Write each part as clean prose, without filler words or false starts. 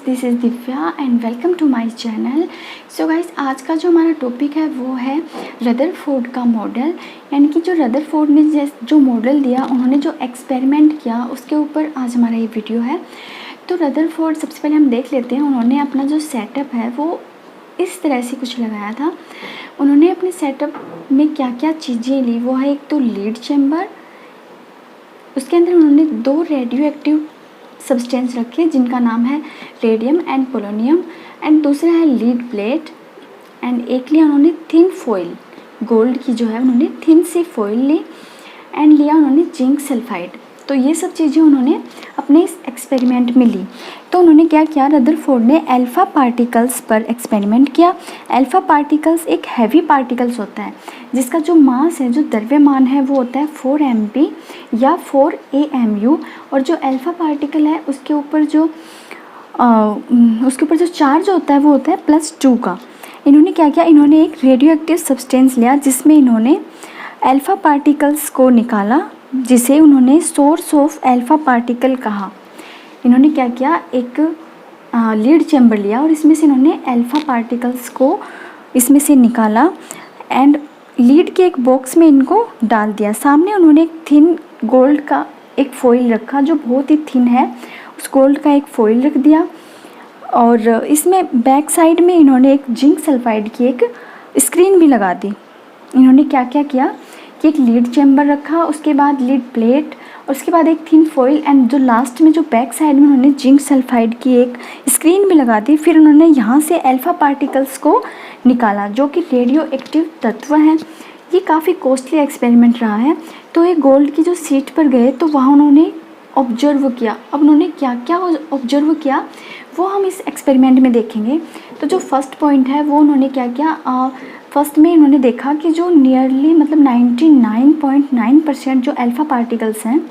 This is Divya and welcome to my channel. So guys, आज का जो हमारा टॉपिक है वो है रदरफोर्ड का मॉडल। यानी कि जो रदरफोर्ड ने जो मॉडल दिया, उन्होंने जो एक्सपेरिमेंट किया उसके ऊपर आज हमारा ये वीडियो है। तो रदरफोर्ड, सबसे पहले हम देख लेते हैं उन्होंने अपना जो सेटअप है वो इस तरह से कुछ लगाया था। उन्होंने अपने सेटअप में क्या क्या चीज़ें ली वो है, एक तो लीड चैम्बर, उसके अंदर उन्होंने 2 रेडियो एक्टिव सब्सटेंस रखे जिनका नाम है रेडियम एंड पोलोनियम, एंड दूसरा है लीड प्लेट, एंड एक लिया उन्होंने थिन फॉइल, गोल्ड की जो है उन्होंने थिन सी फॉइल ली, एंड लिया उन्होंने जिंक सल्फाइड। तो ये सब चीज़ें उन्होंने अपने इस एक्सपेरिमेंट में ली। तो उन्होंने क्या किया, रदरफोर्ड ने अल्फ़ा पार्टिकल्स पर एक्सपेरिमेंट किया। अल्फ़ा पार्टिकल्स एक हैवी पार्टिकल्स होता है जिसका जो मास है, जो द्रव्यमान है वो होता है 4 mp या 4 AMU, और जो अल्फ़ा पार्टिकल है उसके ऊपर जो चार्ज होता है वो होता है +2 का। इन्होंने क्या किया, इन्होंने एक रेडियो एक्टिव सब्सटेंस लिया जिसमें इन्होंने अल्फ़ा पार्टिकल्स को निकाला, जिसे उन्होंने सोर्स ऑफ अल्फ़ा पार्टिकल कहा। इन्होंने क्या किया, एक लीड चैम्बर लिया और इसमें से इन्होंने अल्फ़ा पार्टिकल्स को इसमें से निकाला एंड लीड के एक बॉक्स में इनको डाल दिया। सामने उन्होंने एक थिन गोल्ड का एक फॉइल रखा जो बहुत ही थिन है, उस गोल्ड का एक फॉइल रख दिया, और इसमें बैक साइड में इन्होंने एक जिंक सल्फाइड की एक स्क्रीन भी लगा दी। इन्होंने क्या क्या किया कि एक लीड चैम्बर रखा, उसके बाद लीड प्लेट, और उसके बाद एक थिन फॉइल, एंड जो लास्ट में जो बैक साइड में उन्होंने जिंक सल्फाइड की एक स्क्रीन भी लगा दी। फिर उन्होंने यहाँ से अल्फ़ा पार्टिकल्स को निकाला जो कि रेडियो एक्टिव तत्व हैं। ये काफ़ी कॉस्टली एक्सपेरिमेंट रहा है। तो ये गोल्ड की जो सीट पर गए तो वहाँ उन्होंने ऑब्जर्व किया। अब उन्होंने क्या क्या ऑब्जर्व किया वो हम इस एक्सपेरिमेंट में देखेंगे। तो जो फर्स्ट पॉइंट है वो उन्होंने क्या किया, फर्स्ट में इन्होंने देखा कि जो नियरली मतलब 99.9% जो अल्फ़ा पार्टिकल्स हैं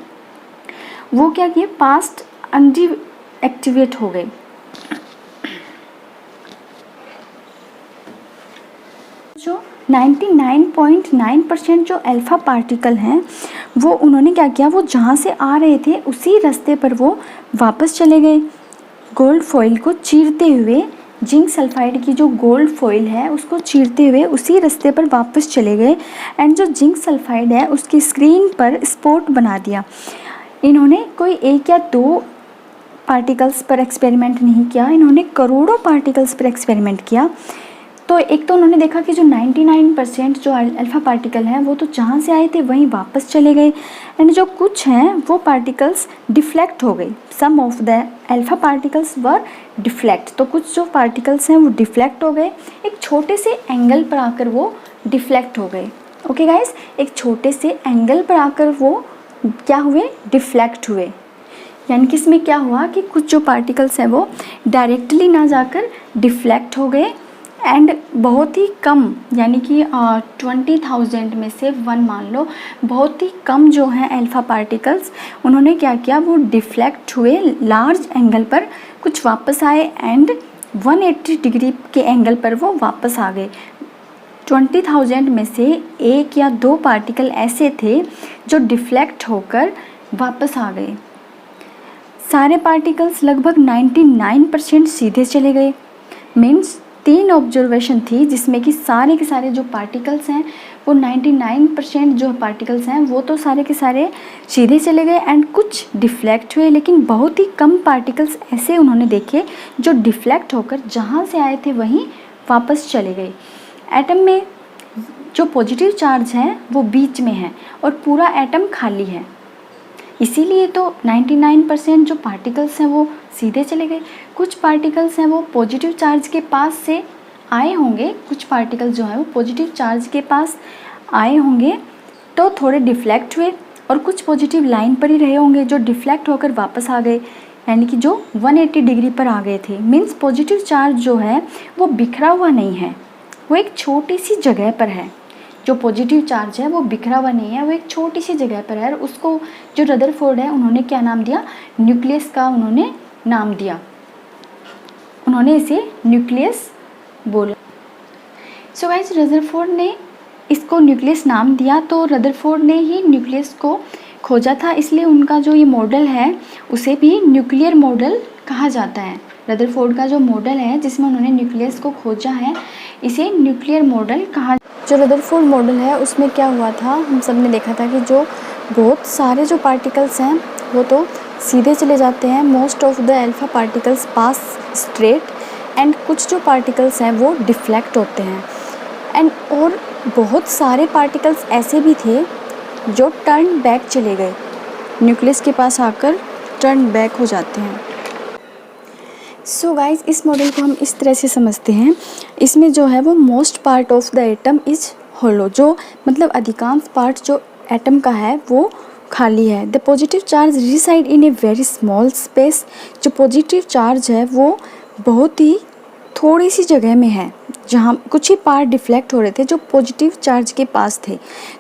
वो क्या किए, पास्ट अनडीएक्टिवेट हो गए। जो 99.9% जो अल्फ़ा पार्टिकल हैं वो उन्होंने क्या किया, वो जहाँ से आ रहे थे उसी रास्ते पर वो वापस चले गए। गोल्ड फॉइल को चीरते हुए, जिंक सल्फाइड की जो गोल्ड फॉइल है उसको चीरते हुए उसी रास्ते पर वापस चले गए, एंड जो जिंक सल्फाइड है उसकी स्क्रीन पर स्पॉट बना दिया। इन्होंने कोई 1 या 2 पार्टिकल्स पर एक्सपेरिमेंट नहीं किया, इन्होंने करोड़ों पार्टिकल्स पर एक्सपेरिमेंट किया। तो एक तो उन्होंने देखा कि जो 99% जो अल्फ़ा पार्टिकल हैं वो तो जहाँ से आए थे वहीं वापस चले गए, एंड जो कुछ हैं वो पार्टिकल्स डिफ्लेक्ट हो गए। Some of the alpha particles were deflect, तो कुछ जो पार्टिकल्स हैं वो डिफ्लेक्ट हो गए, एक छोटे से एंगल पर आकर वो डिफ्लेक्ट हो गए। ओके गाइस, एक छोटे से एंगल पर आकर वो क्या हुए, डिफ्लेक्ट हुए। यानी कि इसमें क्या हुआ कि कुछ जो पार्टिकल्स हैं वो डायरेक्टली ना जाकर डिफ्लेक्ट हो गए, एंड बहुत ही कम, यानी कि 20,000 में से 1 मान लो, बहुत ही कम जो हैं अल्फ़ा पार्टिकल्स, उन्होंने क्या किया, वो डिफ्लेक्ट हुए लार्ज एंगल पर, कुछ वापस आए एंड 180 डिग्री के एंगल पर वो वापस आ गए। 20,000 में से 1 या 2 पार्टिकल ऐसे थे जो डिफ्लेक्ट होकर वापस आ गए। सारे पार्टिकल्स लगभग 99% सीधे चले गए। मीन्स 3 ऑब्जर्वेशन थी जिसमें कि सारे के सारे जो पार्टिकल्स हैं वो 99% जो पार्टिकल्स हैं वो तो सारे के सारे सीधे चले गए, एंड कुछ डिफ्लेक्ट हुए, लेकिन बहुत ही कम पार्टिकल्स ऐसे उन्होंने देखे जो डिफ्लेक्ट होकर जहाँ से आए थे वहीं वापस चले गए। एटम में जो पॉजिटिव चार्ज है वो बीच में है और पूरा एटम खाली है, इसीलिए तो 99% जो पार्टिकल्स हैं वो सीधे चले गए। कुछ पार्टिकल्स हैं वो पॉजिटिव चार्ज के पास से आए होंगे, कुछ पार्टिकल्स जो हैं वो पॉजिटिव चार्ज के पास आए होंगे तो थोड़े डिफ्लेक्ट हुए, और कुछ पॉजिटिव लाइन पर ही रहे होंगे जो डिफ्लेक्ट होकर वापस आ गए, यानी कि जो 180 डिग्री पर आ गए थे। मीन्स पॉजिटिव चार्ज जो है वो बिखरा हुआ नहीं है, वो एक छोटी सी जगह पर है। जो पॉजिटिव चार्ज है वो बिखरा हुआ नहीं है, वो एक छोटी सी जगह पर है, और उसको जो रदरफोर्ड है उन्होंने क्या नाम दिया, न्यूक्लियस का उन्होंने नाम दिया, उन्होंने इसे न्यूक्लियस बोला। सो गाइस, रदरफोर्ड ने इसको न्यूक्लियस नाम दिया, तो रदरफोर्ड ने ही न्यूक्लियस को खोजा था, इसलिए उनका जो ये मॉडल है उसे भी न्यूक्लियर मॉडल कहा जाता है। रदरफोर्ड का जो मॉडल है जिसमें उन्होंने न्यूक्लियस को खोजा है, इसे न्यूक्लियर मॉडल कहा। जो रदरफोर्ड मॉडल है उसमें क्या हुआ था, हम सब ने देखा था कि जो बहुत सारे जो पार्टिकल्स हैं वो तो सीधे चले जाते हैं, most of the alpha particles pass straight, and कुछ जो पार्टिकल्स हैं वो डिफ्लेक्ट होते हैं, एंड और बहुत सारे पार्टिकल्स ऐसे भी थे जो टर्न बैक चले गए, न्यूक्लियस के पास आकर टर्न बैक हो जाते हैं। सो गाइस, इस मॉडल को हम इस तरह से समझते हैं, इसमें जो है वो most part of the atom is hollow, जो मतलब अधिकांश पार्ट जो एटम का है वो खाली है। The positive charge reside in a very small space, जो पॉजिटिव चार्ज है वो बहुत ही थोड़ी सी जगह में है, जहाँ कुछ ही पार्ट डिफ्लेक्ट हो रहे थे जो पॉजिटिव चार्ज के पास थे,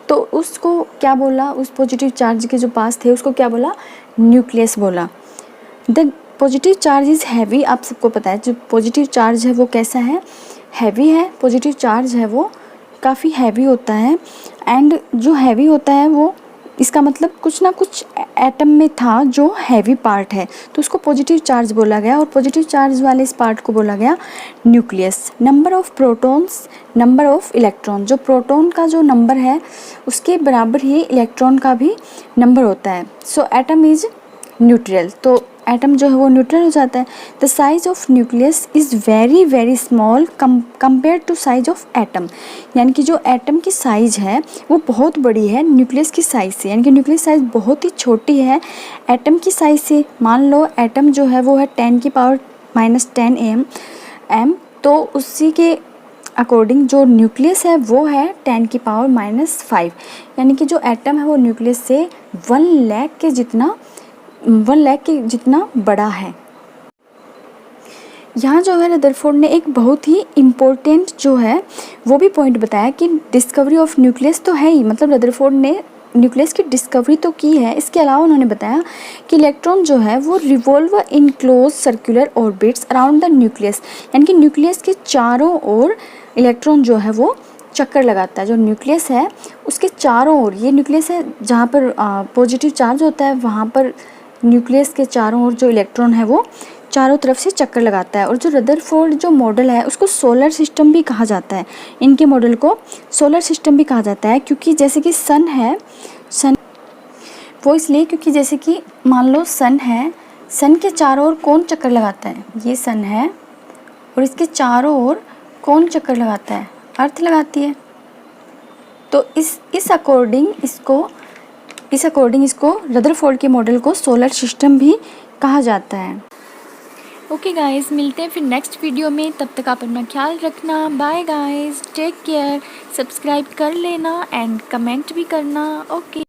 तो उसको क्या बोला, उस पॉजिटिव चार्ज के जो पास थे उसको क्या बोला, न्यूक्लियस बोला। The positive charge is heavy, आप सबको पता है जो पॉजिटिव चार्ज है वो कैसा है, हैवी है। पॉजिटिव चार्ज है वो काफ़ी हैवी होता है, एंड जो हैवी होता है वो इसका मतलब कुछ ना कुछ एटम में था जो हैवी पार्ट है, तो उसको पॉजिटिव चार्ज बोला गया, और पॉजिटिव चार्ज वाले इस पार्ट को बोला गया nucleus. Number of protons, number of electron, जो प्रोटॉन का जो नंबर है उसके बराबर ही इलेक्ट्रॉन का भी नंबर होता है। सो एटम इज़ न्यूट्रल, तो एटम जो है वो न्यूट्रल हो जाता है। The size of nucleus is very very small compare to size of atom, यानी कि जो एटम की साइज़ है वो बहुत बड़ी है न्यूक्लियस की साइज़ से, यानी कि न्यूक्लियस साइज़ बहुत ही छोटी है एटम की साइज़ से। मान लो एटम जो है वो है 10⁻⁻10 एम, तो उसी के अकॉर्डिंग जो न्यूक्लियस है वो है 10⁻⁻5, यानी कि जो एटम है वो न्यूक्लियस से 1 लाख के जितना बड़ा है। यहाँ जो है रदरफोर्ड ने एक बहुत ही इम्पोर्टेंट जो है वो भी पॉइंट बताया कि डिस्कवरी ऑफ न्यूक्लियस तो है ही, मतलब रदरफोर्ड ने न्यूक्लियस की डिस्कवरी तो की है, इसके अलावा उन्होंने बताया कि इलेक्ट्रॉन जो है वो revolve in close circular orbits around the nucleus, यानी कि न्यूक्लियस के चारों ओर इलेक्ट्रॉन जो है वो चक्कर लगाता है। जो न्यूक्लियस है उसके चारों ओर, ये न्यूक्लियस है जहाँ पर पॉजिटिव चार्ज होता है, वहाँ पर न्यूक्लियस के चारों ओर जो इलेक्ट्रॉन है वो चारों तरफ से चक्कर लगाता है। और जो रदरफोर्ड जो मॉडल है उसको सोलर सिस्टम भी कहा जाता है, इनके मॉडल को सोलर सिस्टम भी कहा जाता है, क्योंकि जैसे कि सन है, सन वो इसलिए क्योंकि जैसे कि मान लो सन है, सन के चारों ओर कौन चक्कर लगाता है, ये सन है, और इसके चारों ओर कौन चक्कर लगाता है, अर्थ लगाती है। तो इस अकॉर्डिंग इसको रदरफोर्ड के मॉडल को सोलर सिस्टम भी कहा जाता है। ओके गाइस, मिलते हैं फिर नेक्स्ट वीडियो में, तब तक आप अपना ख्याल रखना। Bye guys, take care, subscribe कर लेना एंड कमेंट भी करना। ओके।